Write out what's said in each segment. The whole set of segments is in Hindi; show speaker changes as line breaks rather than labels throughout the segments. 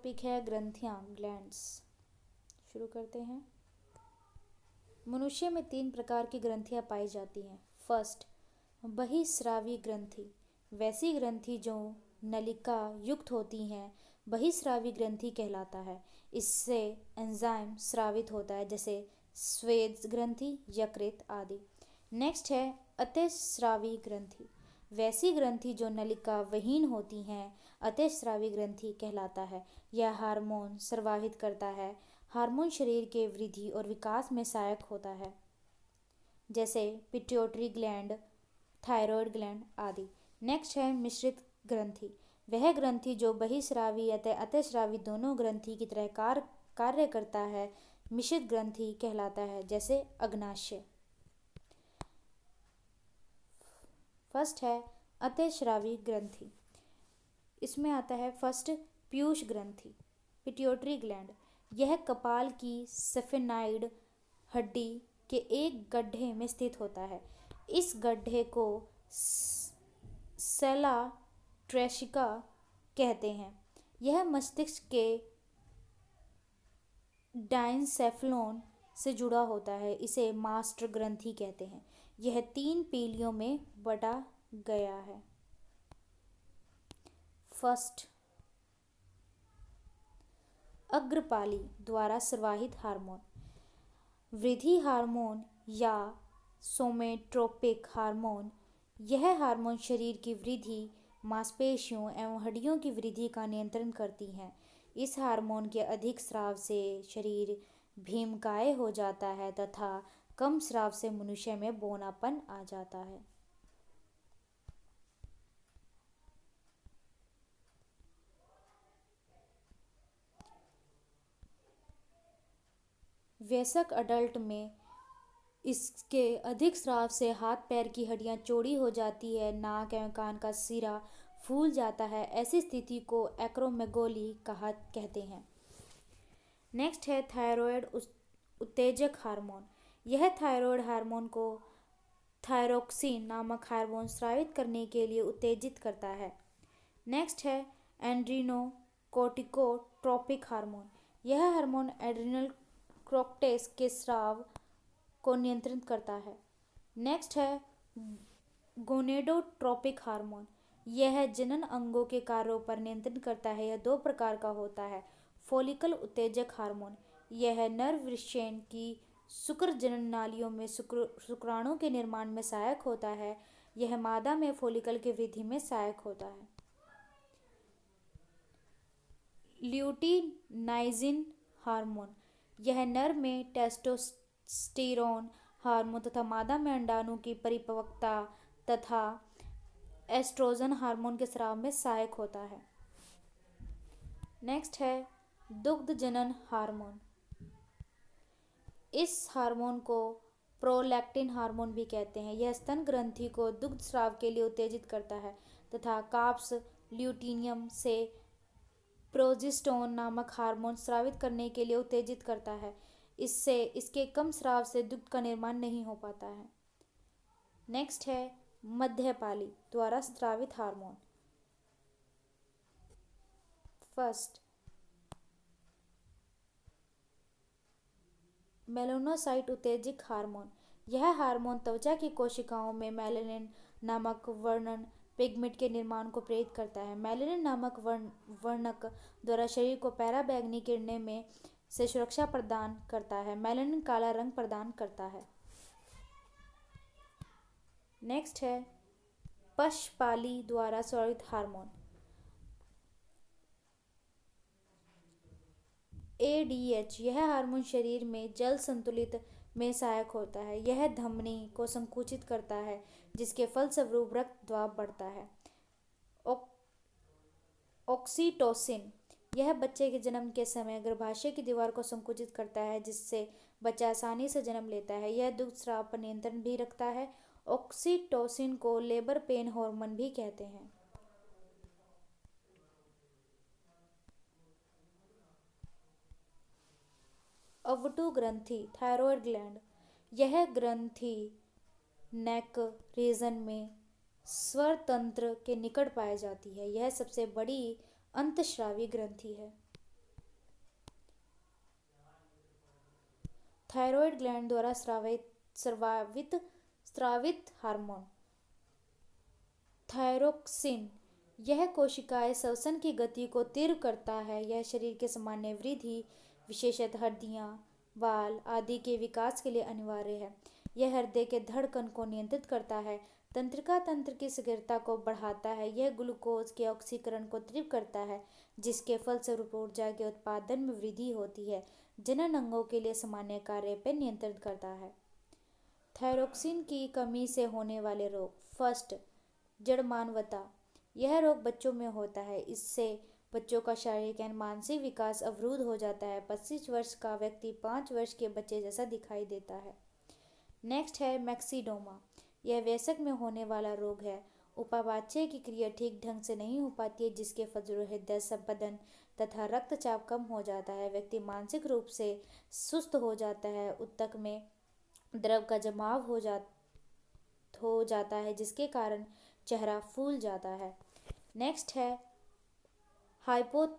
टॉपिक है ग्रंथियाँ, ग्लैंड्स। शुरू करते हैं। मनुष्य में 3 प्रकार की ग्रंथियाँ पाई जाती हैं। फर्स्ट, बहिस्रावी ग्रंथि। वैसी ग्रंथि जो नलिका युक्त होती हैं बहिस्रावी ग्रंथि कहलाता है। इससे एंजाइम स्रावित होता है, जैसे स्वेद ग्रंथि, यकृत आदि। नेक्स्ट है अतिस्रावी ग्रंथि। वैसी ग्रंथि जो नलिका विहीन होती हैं अतिस्रावी ग्रंथि कहलाता है। यह हार्मोन स्रावित करता है। हार्मोन शरीर के वृद्धि और विकास में सहायक होता है, जैसे पिट्यूटरी ग्लैंड, थायराइड ग्लैंड आदि। नेक्स्ट है मिश्रित ग्रंथि। वह ग्रंथि जो बहिस्रावी अतः अतिस्रावी दोनों ग्रंथि की तरह कार्य करता है मिश्रित ग्रंथि कहलाता है, जैसे अग्नाशय। फर्स्ट है अतिस्रावी ग्रंथि। इसमें आता है फर्स्ट पीयूष ग्रंथि, पिट्यूटरी ग्लैंड। यह कपाल की सफेनाइड हड्डी के एक गड्ढे में स्थित होता है। इस गड्ढे को सेला ट्रेशिका कहते हैं। यह मस्तिष्क के डाइनसेफलोन से जुड़ा होता है। इसे मास्टर ग्रंथि कहते हैं। यह 3 पीलियों में बटा गया है। फर्स्ट, अग्रपाली द्वारा स्रावित हार्मोन। वृद्धि हार्मोन या सोमेट्रोपिक हार्मोन। यह हार्मोन शरीर की वृद्धि, मांसपेशियों एवं हड्डियों की वृद्धि का नियंत्रण करती हैं। इस हार्मोन के अधिक स्राव से शरीर भीमकाय हो जाता है तथा कम स्राव से मनुष्य में बौनापन आ जाता है। वयस्क अडल्ट में इसके अधिक स्राव से हाथ पैर की हड्डियां चौड़ी हो जाती है, नाक एवं कान का सिरा फूल जाता है। ऐसी स्थिति को एक्रोमेगोली कहते हैं। नेक्स्ट है थायराइड उत्तेजक हार्मोन। यह थायराइड हार्मोन को थायरोक्सिन नामक हार्मोन स्रावित करने के लिए उत्तेजित करता है। नेक्स्ट है एड्रीनोकोर्टिकोट्रोपिक हार्मोन। यह हार्मोन एड्रिनल कोर्टेक्स के स्राव को नियंत्रित करता है। नेक्स्ट है गोनेडोट्रोपिक हार्मोन। यह जनन अंगों के कार्यों पर नियंत्रण करता है। यह 2 प्रकार का होता है। फॉलिकल उत्तेजक हार्मोन। यह नर वृषण की शुक्र जनन नालियों में शुक्राणु के निर्माण में सहायक होता है। यह मादा में फॉलिकल की वृद्धि में सहायक होता है। ल्यूटिनाइजिन हार्मोन। यह नर में टेस्टोस्टेरोन हार्मोन तथा मादा में अंडाणु की परिपक्वता तथा एस्ट्रोजन हार्मोन के स्राव में सहायक होता है। नेक्स्ट है दुग्ध जनन हार्मोन। इस हार्मोन को प्रोलैक्टिन हार्मोन भी कहते हैं। यह स्तन ग्रंथि को दुग्ध स्राव के लिए उत्तेजित करता है तथा काप्स ल्यूटिनियम से प्रोजेस्टेरोन नामक हार्मोन स्रावित करने के लिए उत्तेजित करता है। इससे इसके कम स्राव से दुग्ध का निर्माण नहीं हो पाता है। नेक्स्ट है मध्यपाली द्वारा स्रावित हार्मोन। फर्स्ट, मेलानोसाइट उत्तेजक हार्मोन। यह हार्मोन त्वचा की कोशिकाओं में मेलानिन नामक वर्णन पिगमेंट के निर्माण को प्रेरित करता है। मेलानिन नामक वर्णक द्वारा शरीर को पराबैंगनी किरणें में से सुरक्षा प्रदान करता है। मेलानिन काला रंग प्रदान करता है। नेक्स्ट है पशपाली द्वारा स्रावित हार्मोन। ADH। यह हार्मोन शरीर में जल संतुलित में सहायक होता है। यह धमनी को संकुचित करता है, जिसके फलस्वरूप रक्त दबाव बढ़ता है। ऑक्सीटोसिन। यह बच्चे के जन्म के समय गर्भाशय की दीवार को संकुचित करता है, जिससे बच्चा आसानी से जन्म लेता है। यह दुग्ध स्राव पर नियंत्रण भी रखता है। ऑक्सीटोसिन को लेबर पेन हार्मोन भी कहते हैं। अवटु ग्रंथि, थायराइड ग्लैंड। यह ग्रंथि नेक रीजन में स्वर तंत्र के निकट पाई जाती है। यह सबसे बड़ी अंतःस्रावी ग्रंथि है। थायराइड ग्लैंड द्वारा स्रावित हार्मोन थायरोक्सिन। यह कोशिकाएं श्वसन की गति को तीव्र करता है। यह शरीर के सामान्य वृद्धि, विशेषतः हड्डियां, बाल आदि के विकास के लिए अनिवार्य है। यह हृदय के धड़कन को नियंत्रित करता है, तंत्रिका तंत्र की स्थिरता को बढ़ाता है। यह ग्लूकोज के ऑक्सीकरण को तीव्र करता है, जिसके फलस्वरूप ऊर्जा के उत्पादन में वृद्धि होती है। जनन अंगों के लिए सामान्य कार्य पर नियंत्रित करता है। थायरोक्सिन की कमी से होने वाले रोग। फर्स्ट, जड़मानवता। यह रोग बच्चों में होता है। इससे बच्चों का शारीरिक एवं मानसिक विकास अवरुद्ध हो जाता है। 25 वर्ष का व्यक्ति 5 वर्ष के बच्चे जैसा दिखाई देता है। नेक्स्ट है मैक्सिडोमा। यह वयस्क में होने वाला रोग है। उपापचय की क्रिया ठीक ढंग से नहीं हो पाती है, जिसके फलस्वरूप हृदय संपदन तथा रक्तचाप कम हो जाता है। व्यक्ति मानसिक रूप से सुस्त हो जाता है। ऊतक में द्रव का जमाव हो जाता है, जिसके कारण चेहरा फूल जाता है। नेक्स्ट है हाइपोथायरायडिज्म।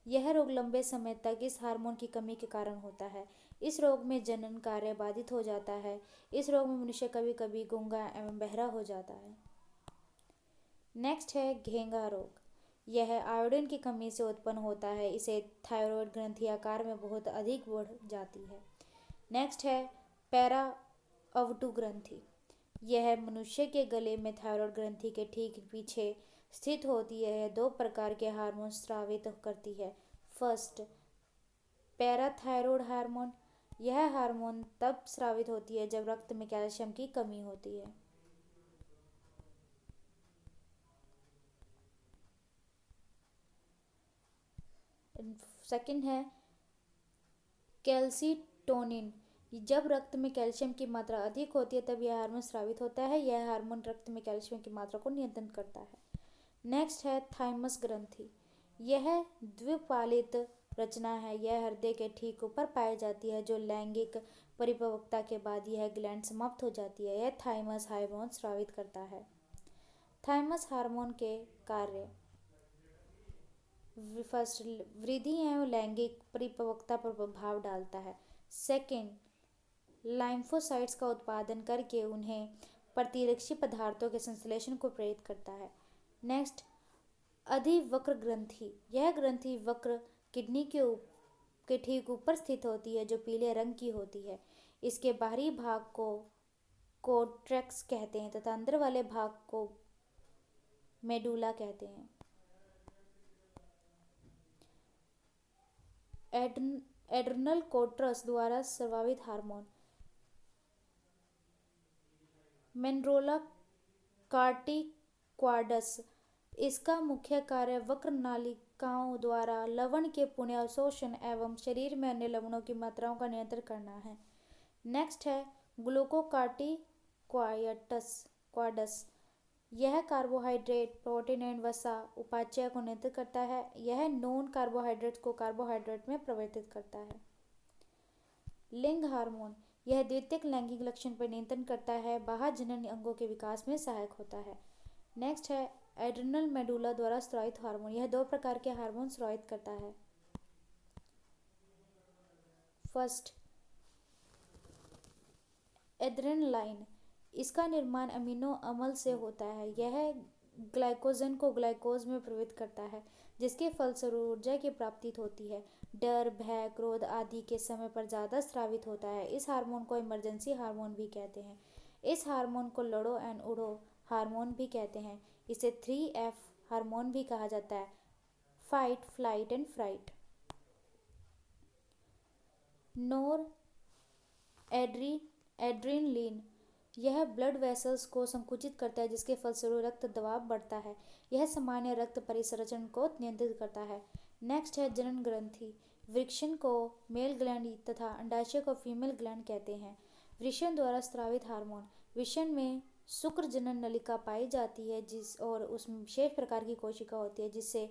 यह रोग लंबे समय तक इस हार्मोन की कमी के कारण होता है। इस रोग में जनन कार्य बाधित हो जाता है। इस रोग में मनुष्य कभी कभी गूंगा एवं बहरा हो जाता है। नेक्स्ट है घेंगा रोग। यह आयोडीन की कमी से उत्पन्न होता है। इसे थायराइड ग्रंथि आकार में बहुत अधिक बढ़ जाती है। नेक्स्ट है पैरा अवटु ग्रंथि। यह मनुष्य के गले में थायराइड ग्रंथि के ठीक पीछे स्थित होती है। यह 2 प्रकार के हार्मोन स्रावित करती है। First, parathyroid hormone. यह हार्मोन तब स्रावित होती है जब रक्त में कैल्शियम की कमी होती है। सेकंड है कैल्सीटोनिन। जब रक्त में कैल्शियम की मात्रा अधिक होती है तब यह हार्मोन स्रावित होता है। यह हार्मोन रक्त में कैल्शियम की मात्रा को नियंत्रित करता है। नेक्स्ट है थाइमस ग्रंथि। यह द्विपालित रचना है। यह हृदय के ठीक ऊपर पाई जाती है। जो लैंगिक परिपक्वता के बाद यह ग्लैंड समाप्त हो जाती है। यह थाइमस हार्मोन स्रावित करता है। थाइमस हार्मोन के कार्य। फर्स्ट, वृद्धि एवं लैंगिक परिपक्वता पर प्रभाव डालता है। सेकंड, लाइम्फोसाइट्स का उत्पादन करके उन्हें प्रतिरक्षी पदार्थों के संश्लेषण को प्रेरित करता है। नेक्स्ट, अधिवक्र ग्रंथि। यह ग्रंथि वक्र किडनी के ठीक ऊपर स्थित होती है, जो पीले रंग की होती है। इसके बाहरी भाग को कोर्टेक्स कहते हैं तथा अंदर वाले भाग को मेडुला कहते हैं। एड्रेनल कोर्टेक्स द्वारा स्रावित हार्मोन मेनोरेला कार्टिक्वाडस। इसका मुख्य कार्य वक्र नालिकाओं द्वारा लवण के पुनः अवशोषण एवं शरीर में अन्य लवणों की मात्राओं का नियंत्रण करना है। नेक्स्ट है ग्लूकोकार्टिक्वाडस। यह कार्बोहाइड्रेट, प्रोटीन एवं वसा उपापचय को नियंत्रित करता है। यह नॉन कार्बोहाइड्रेट को कार्बोहाइड्रेट में परिवर्तित करता है। लिंग हार्मोन। यह द्वितीयक लैंगिक लक्षण पर नियंत्रण करता है। बाह्य जनन अंगों के विकास में सहायक होता है। नेक्स्ट है एड्रेनल मेडुला द्वारा स्रावित हार्मोन। यह 2 प्रकार के हार्मोन स्रावित करता है। First, adrenaline. इसका निर्माण अमीनो अम्ल से होता है। यह ग्लाइकोजन को ग्लूकोज में परिवर्तित करता है, जिसके फलस्वरूप ऊर्जा की प्राप्ति होती है। डर, भय, क्रोध आदि के समय पर ज़्यादा स्रावित होता है। इस हार्मोन को इमरजेंसी हार्मोन भी कहते हैं। इस हार्मोन को लड़ो एंड उड़ो हार्मोन भी कहते हैं। इसे 3F हार्मोन भी कहा जाता है, fight, flight and fright. Noradrenaline. यह ब्लड वेसल्स को संकुचित करता है, जिसके फलस्वरूप रक्त दबाव बढ़ता है। यह सामान्य रक्त परिसंचरण को नियंत्रित करता है। नेक्स्ट है जनन ग्रंथि। वृषण को मेल ग्लैंड तथा अंडाशय को फीमेल ग्लैंड कहते हैं। वृषण द्वारा स्रावित हार्मोन। वृषण में शुक्र जनन नलिका पाई जाती है और उसमें विशेष प्रकार की कोशिका होती है, जिसे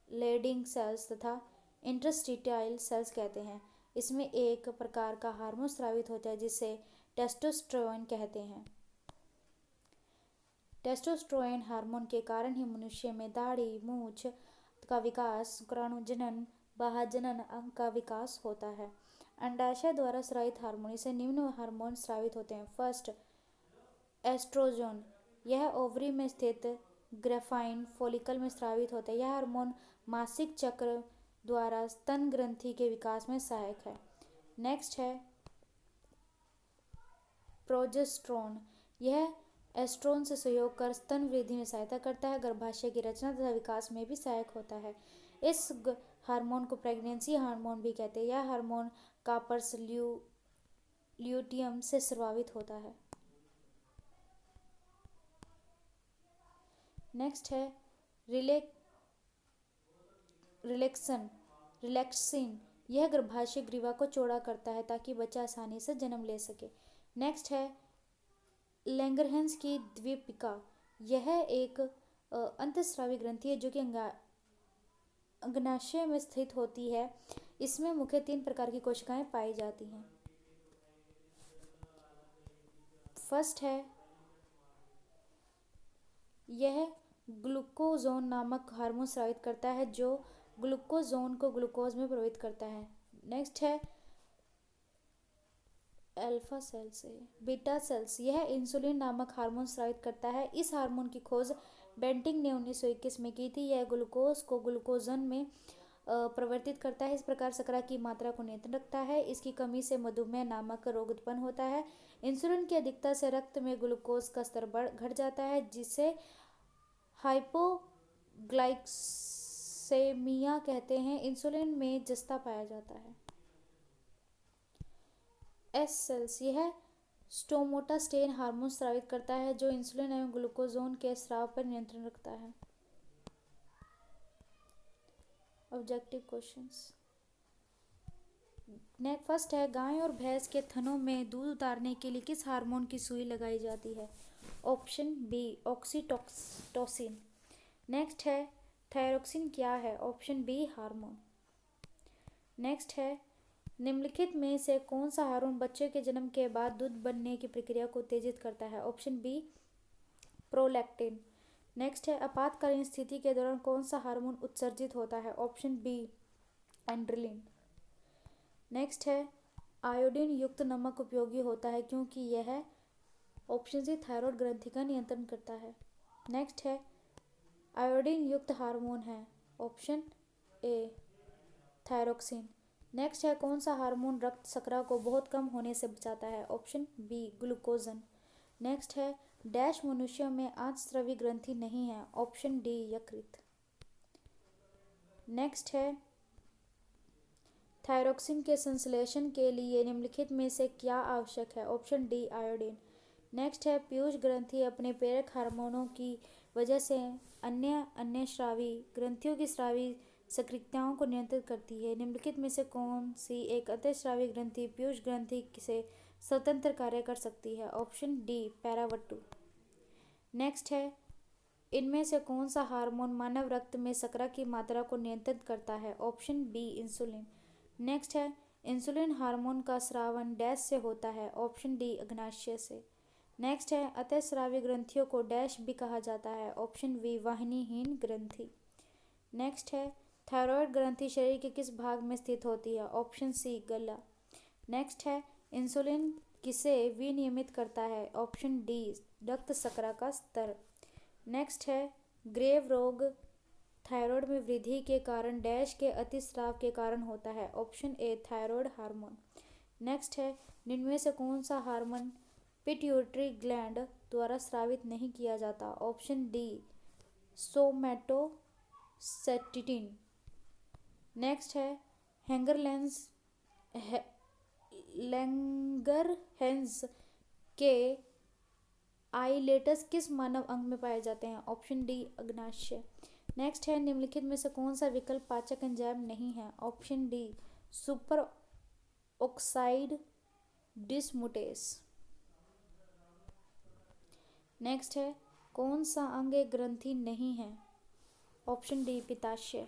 लेडिंग सेल्स तथा इंटरस्टिशियल सेल्स कहते हैं। इसमें एक प्रकार का हार्मोन स्रावित होता है, जिसे टेस्टोस्टेरोन कहते हैं। टेस्टोस्टेरोन हार्मोन के कारण ही मनुष्य में दाढ़ी, मूंछ का विकास, शुक्राणु जनन, बाह्यजनन अंग का विकास होता है। अंडाशय द्वारा स्रावित हार्मोन, इसे निम्न हार्मोन स्रावित होते हैं। फर्स्ट, एस्ट्रोजन, यह ओवरी में स्थित ग्रेफाइन फॉलिकल में स्रावित होता है। यह हार्मोन मासिक चक्र द्वारा स्तन ग्रंथि के विकास में सहायक है। नेक्स्ट है प्रोजेस्टेरोन, यह एस्ट्रोन से सहयोग कर स्तन वृद्धि में सहायता करता है। गर्भाशय की रचना तथा विकास में भी सहायक होता है। इस हार्मोन को प्रेगनेंसी हार्मोन भी कहते हैं। यह हार्मोन कार्पस ल्यूटियम से स्रावित होता है। नेक्स्ट है रिलैक्सिन, यह गर्भाशय ग्रीवा को चौड़ा करता है ताकि बच्चा आसानी से जन्म ले सके। नेक्स्ट है लैंगरहैंस की द्वीपिका, यह एक अंतःस्रावी ग्रंथि है जो कि अग्नाशय में स्थित होती है। इसमें मुख्य 3 प्रकार की कोशिकाएं पाई जाती हैं। फर्स्ट है, यह ग्लूकोजोन नामक हार्मोन स्रावित करता है जो ग्लूकोजोन को ग्लूकोज में प्रभावित करता है। नेक्स्ट है अल्फा सेल्स है बीटा सेल्स, यह इंसुलिन नामक हार्मोन स्रावित करता है। इस हार्मोन की खोज बेंटिंग ने 1921 में की थी। यह ग्लूकोज को ग्लूकोजन में प्रवर्तित करता है। इस प्रकार शर्करा की मात्रा को नियंत्रण रखता है। इसकी कमी से मधुमेह नामक रोग उत्पन्न होता है। इंसुलिन की अधिकता से रक्त में ग्लूकोज का स्तर घट जाता है जिसे हाइपोग्लाइसेमिया कहते हैं। इंसुलिन में जस्ता पाया जाता है। एस सेल्स, यह स्टोमाटोस्टेरोन हार्मोन स्रावित करता है जो इंसुलिन एवं ग्लूकोजोन के स्राव पर नियंत्रण रखता है। Objective questions. फर्स्ट है, गाय और भैंस के थनों में दूध उतारने के लिए किस हार्मोन की सुई लगाई जाती है? Option B oxytocin. नेक्स्ट है, थायरोक्सिन क्या है? Option B hormone. नेक्स्ट है, निम्नलिखित में से कौन सा हार्मोन बच्चे के जन्म के बाद दूध बनने की प्रक्रिया को उत्तेजित करता है? Option B prolactin. नेक्स्ट है, आपातकालीन स्थिति के दौरान कौन सा हार्मोन उत्सर्जित होता है? Option B adrenaline. नेक्स्ट है, आयोडीन युक्त नमक उपयोगी होता है क्योंकि यह ऑप्शन सी थायराइड ग्रंथि का नियंत्रण करता है। नेक्स्ट है, आयोडीन युक्त हार्मोन है? Option A thyroxine. नेक्स्ट है, कौन सा हार्मोन रक्त शर्करा को बहुत कम होने से बचाता है? Option B glucagon. नेक्स्ट है, डैश मनुष्यों में अंतःस्रावी ग्रंथि नहीं है? ऑप्शन डी यकृत। नेक्स्ट है, थायरोक्सिन के संश्लेषण के लिए निम्नलिखित में से क्या आवश्यक है? Option D iodine. नेक्स्ट है, पीयूष ग्रंथि अपने प्रेरक हार्मोनों की वजह से अन्य स्रावी ग्रंथियों की स्रावी सक्रियताओं को नियंत्रित करती है। निम्नलिखित में से कौन सी एक अंतःस्रावी ग्रंथि पीयूष ग्रंथि से स्वतंत्र कार्य कर सकती है? Option D पैरावट्टू। नेक्स्ट है, इनमें से कौन सा हार्मोन मानव रक्त में शर्करा की मात्रा को नियंत्रित करता है? Option B insulin. नेक्स्ट है, इंसुलिन हार्मोन का स्रावन डैश से होता है? ऑप्शन डी अग्नाशय से। नेक्स्ट है, अंतःस्रावी ग्रंथियों को डैश भी कहा जाता है? ऑप्शन बी वाहिनीहीन ग्रंथि। नेक्स्ट है, थायराइड ग्रंथि शरीर के किस भाग में स्थित होती है? ऑप्शन सी गला। नेक्स्ट है, इंसुलिन किसे विनियमित करता है? ऑप्शन डी रक्त शर्करा का स्तर। नेक्स्ट है, ग्रेव रोग थायराइड में वृद्धि के कारण डैश के अतिस्राव के कारण होता है? Option A thyroid hormone. Next है, निम्न में से कौन सा हार्मोन पिट्यूटरी ग्लैंड द्वारा स्रावित नहीं किया जाता? Option D somatostatin. नेक्स्ट है, लैंगरहैंस के आइलेट्स किस मानव अंग में पाए जाते हैं? Option D अग्नाशय। नेक्स्ट है, निम्नलिखित में से कौन सा विकल्प पाचक एंजाइम नहीं है? Option D super oxide dismutase. Next है, कौन सा अंग एक ग्रंथि नहीं है? ऑप्शन डी पित्ताशय।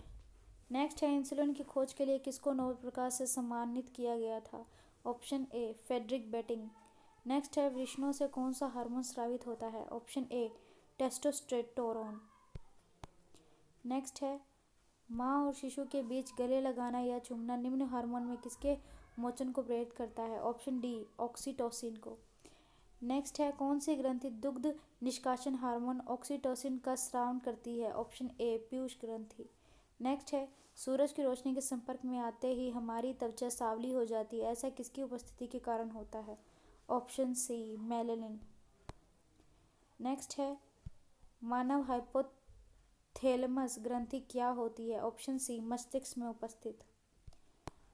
नेक्स्ट है, इंसुलिन की खोज के लिए किसको नोबेल प्रकाश से सम्मानित किया गया था? Option A Frederick Banting. Next है, वृषणों से कौन सा हार्मोन स्रावित होता है? Option A testosterone. नेक्स्ट है, माँ और शिशु के बीच गले लगाना या चूमना निम्न हार्मोन में किसके मोचन को प्रेरित करता है? ऑप्शन डी, ऑक्सीटोसिन को। नेक्स्ट है, कौन सी ग्रंथि दुग्ध निष्कासन हार्मोन ऑक्सीटोसिन का स्राव करती है? ऑप्शन ए, पीयूष ग्रंथि। नेक्स्ट है, सूरज की रोशनी के संपर्क में आते ही हमारी त्वचा सांवली हो जाती है, ऐसा किसकी उपस्थिति के कारण होता है? ऑप्शन सी, मेलानिन। नेक्स्ट है, मानव हाइपोथैलेमस ग्रंथि क्या होती है? ऑप्शन सी, मस्तिष्क में उपस्थित।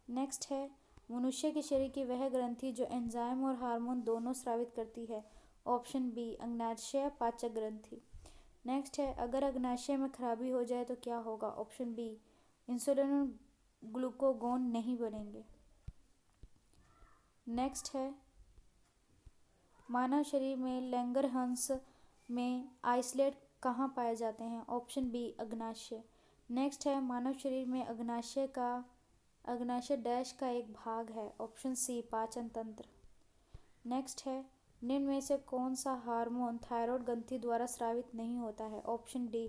नेक्स्ट है, मनुष्य के शरीर की वह ग्रंथि जो एंजाइम और हार्मोन दोनों स्रावित करती है? ऑप्शन बी, अग्नाशय पाचक ग्रंथि। नेक्स्ट है, अगर अग्नाशय में खराबी हो जाए तो क्या होगा? ऑप्शन बी, इंसुलिन और ग्लूकागोन नहीं बनेंगे। नेक्स्ट है, मानव शरीर में लैंगरहंस में आइसोलेट कहाँ पाए जाते हैं? Option B, अग्नाशय। नेक्स्ट है, मानव शरीर में अग्नाशय डैश का एक भाग है? ऑप्शन सी, पाचन तंत्र। नेक्स्ट है, निम्न में से कौन सा हार्मोन थायराइड ग्रंथि द्वारा स्रावित नहीं होता है? Option D,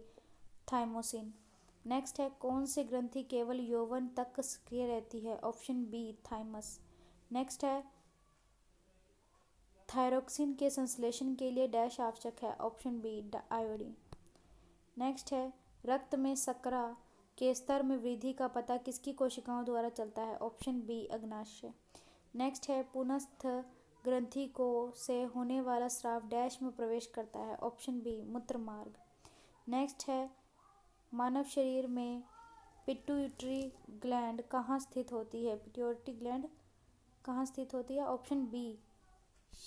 thymosin. नेक्स्ट है, कौन सी ग्रंथि केवल यौवन तक सक्रिय रहती है? Option B, thymus. नेक्स्ट है, थायरोक्सिन के संश्लेषण के लिए डैश आवश्यक है? Option B, iodine. नेक्स्ट है, रक्त में शर्करा के स्तर में वृद्धि का पता किसकी कोशिकाओं द्वारा चलता है? Option B, अग्नाशय। नेक्स्ट है, पुनस्थ ग्रंथि को से होने वाला स्राव डैश में प्रवेश करता है? ऑप्शन बी, मूत्र मार्ग। नेक्स्ट है, मानव शरीर में पिट्यूटरी ग्लैंड कहाँ स्थित होती है? पिट्यूटरी ग्लैंड कहाँ स्थित होती है? ऑप्शन बी,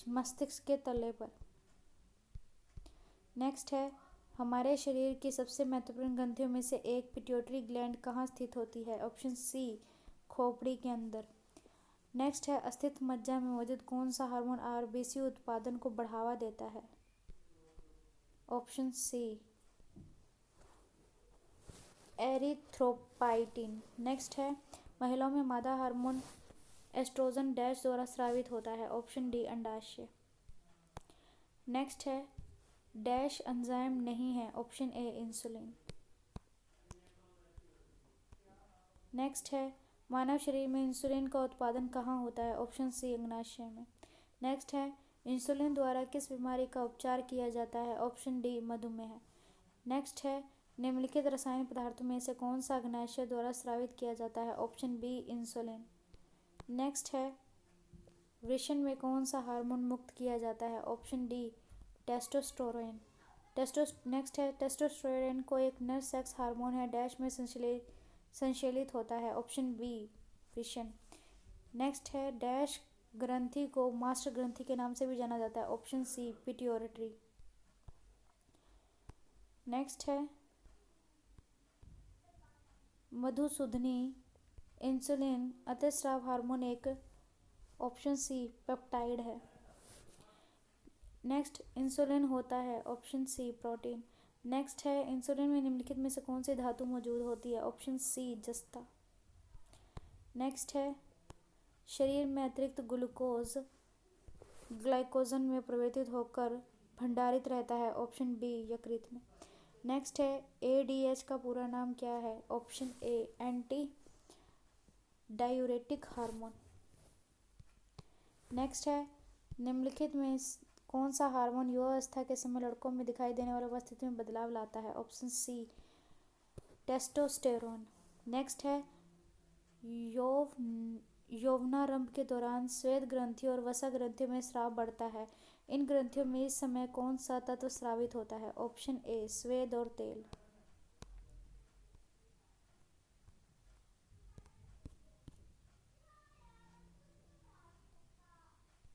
मस्तिष्क के तले पर। नेक्स्ट है, हमारे शरीर की सबसे महत्वपूर्ण ग्रंथियों में से एक पिट्यूटरी ग्लैंड कहाँ स्थित होती है? ऑप्शन सी, खोपड़ी के अंदर। नेक्स्ट है, अस्थित मज्जा में मौजूद कौन सा हार्मोन आरबीसी उत्पादन को बढ़ावा देता है? ऑप्शन सी, एरिथ्रोपाइटिन। नेक्स्ट है, महिलाओं में मादा हार्मोन एस्ट्रोजन डैश द्वारा स्रावित होता है? ऑप्शन डी, अंडाशय। नेक्स्ट है, डैश एंजाइम नहीं है? Option A, insulin. नेक्स्ट है, मानव शरीर में इंसुलिन का उत्पादन कहाँ होता है? ऑप्शन सी, अग्नाशय में। नेक्स्ट है, इंसुलिन द्वारा किस बीमारी का उपचार किया जाता है? ऑप्शन डी, मधुमेह। नेक्स्ट है, निम्नलिखित रासायनिक पदार्थों में से कौन सा अग्नाशय द्वारा स्रावित किया जाता है? Option B, insulin. नेक्स्ट है, वृषण में कौन सा हार्मोन मुक्त किया जाता है? Option D, testosterone. नेक्स्ट है, टेस्टोस्टेरोन को एक नर सेक्स हार्मोन है डैश में संश्लेषित होता है? ऑप्शन बी, वृषण। नेक्स्ट है, डैश ग्रंथि को मास्टर ग्रंथि के नाम से भी जाना जाता है? ऑप्शन सी, पिट्यूटरी। नेक्स्ट है, मधुसूदनी इंसुलिन अतिस्राव हार्मोन एक? ऑप्शन सी, पेप्टाइड है। नेक्स्ट, इंसुलिन होता है? Option C, protein. नेक्स्ट है, इंसुलिन में निम्नलिखित में से कौन सी धातु मौजूद होती है? ऑप्शन सी, जस्ता। नेक्स्ट है, शरीर में अतिरिक्त ग्लूकोज ग्लाइकोजन में परिवर्तित होकर भंडारित रहता है? ऑप्शन बी, यकृत में। नेक्स्ट है, एडीएच का पूरा नाम क्या है? Option A, anti diuretic hormone. Next है, निम्नलिखित में कौन सा हार्मोन युवावस्था के समय लड़कों में दिखाई देने वाली उपस्थिति में बदलाव लाता है? ऑप्शन सी, टेस्टोस्टेरोन। नेक्स्ट है, यौवनारंभ के दौरान श्वेत ग्रंथि और वसा ग्रंथियों में स्राव बढ़ता है। इन ग्रंथियों में इस समय कौन सा तत्व स्रावित होता है? ऑप्शन ए, स्वेद और तेल।